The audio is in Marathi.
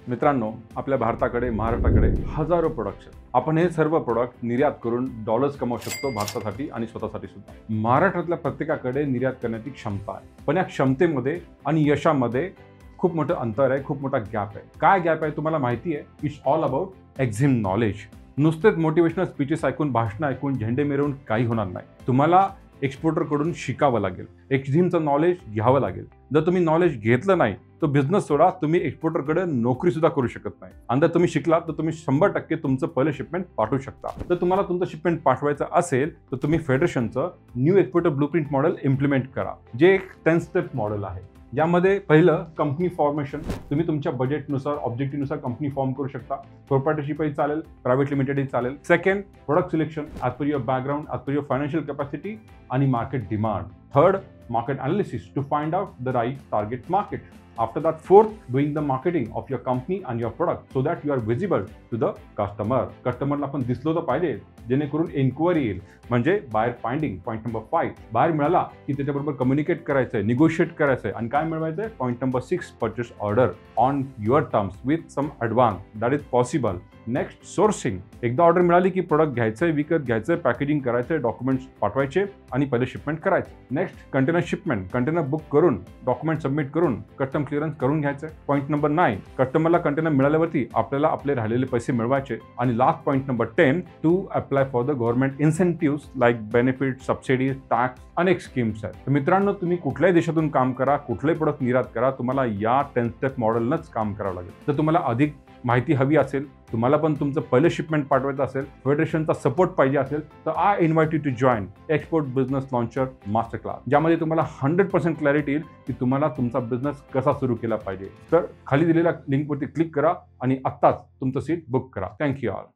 मित्रांनो, आपल्या भारताकडे महाराष्ट्राकडे हजारो प्रोडक्ट्स आहेत. आपण हे सर्व प्रोडक्ट निर्यात करून डॉलर्स कमवू शकतो भारतासाठी आणि स्वतःसाठी सुद्धा. महाराष्ट्रातल्या प्रत्येकाकडे निर्यात करण्याची क्षमता आहे, पण या क्षमतेमध्ये आणि यशामध्ये खूप मोठं अंतर आहे, खूप मोठा गॅप आहे. काय गॅप आहे तुम्हाला माहिती आहे? It's all about Exim knowledge. नुसतेच मोटिवेशनल स्पीचेस ऐकून, भाषणं ऐकून, झेंडे मिरवून काही होणार नाही. तुम्हाला एक्सपोर्टरकडून शिकावं लागेल, एक्झिमचं नॉलेज घ्यावं लागेल. जर तुम्ही नॉलेज घेतलं नाही तर बिझनेस सोडा, तुम्ही एक्सपोर्टरकडे नोकरी सुद्धा करू शकत नाही. आणि जर तुम्ही शिकलात तर तुम्ही 100% तुमचं पहिलं शिपमेंट पाठवू शकता. जर तुम्हाला तुमचं शिपमेंट पाठवायचं असेल तर तुम्ही फेडरेशनचं new exporter blueprint model implement करा, जे एक 10 स्टेप मॉडेल आहे. यामध्ये पहिलं कंपनी फॉर्मेशन. तुम्ही तुमच्या बजेटनुसार, ऑब्जेक्टिव्हनुसार कंपनी फॉर्म करू शकता. कॉर्पोरेटशिपही चालेल, प्रायव्हेट लिमिटेडही चालेल. Second, product selection as per your background, as per your financial capacity आणि market demand. Third, market analysis to find out the right target market. After that, fourth, doing the marketing of your company and your product so that you are visible to the customer. कस्टमरला आपण दिसलो तर पाहिजे, जेणेकरून एन्क्वायरी येईल, म्हणजे buyer finding. Point number 5, buyer मिळाला की त्याच्याबरोबर कम्युनिकेट करायचं आहे, निगोशिएट करायचं आहे आणि काय मिळवायचं आहे. Point number 6, purchase order on your terms with some advance that is possible. Next, sourcing. एकदा ऑर्डर मिळाली की प्रोडक्ट घ्यायचंय, विकत घ्यायचंय, पॅकेजिंग करायचंय, डॉक्युमेंट्स पाठवायचे आणि पहिले शिपमेंट करायचं. Next, container shipment. Container book करून, डॉक्युमेंट सबमिट करून, कस्टम क्लिअरन्स करून घ्यायचंय. पॉईंट नंबर 9, कस्टमरला कंटेनर मिळाल्यावरती आपल्याला आपले राहिलेले पैसे मिळवायचे. आणि last point number 10, to apply for the government incentives like benefit, subsidies, tax, अनेक स्कीम्स आहेत. तर मित्रांनो, तुम्ही कुठल्याही देशातून काम करा, कुठलेही प्रोडक्ट निर्यात करा, तुम्हाला या 10 स्टेप मॉडेलनंच काम करावं लागेल. जर तुम्हाला अधिक माहिती हवी असेल, तुम्हाला पण तुमचं पहिलं शिपमेंट पाठवायचं असेल, फेडरेशनचा सपोर्ट पाहिजे असेल, तर I invite you to join export business launcher master class, ज्यामध्ये तुम्हाला 100% क्लॅरिटी येईल की तुम्हाला तुमचा बिझनेस कसा सुरू केला पाहिजे. तर खाली दिलेल्या लिंकवरती क्लिक करा आणि आत्ताच तुमचं सीट बुक करा. Thank you all.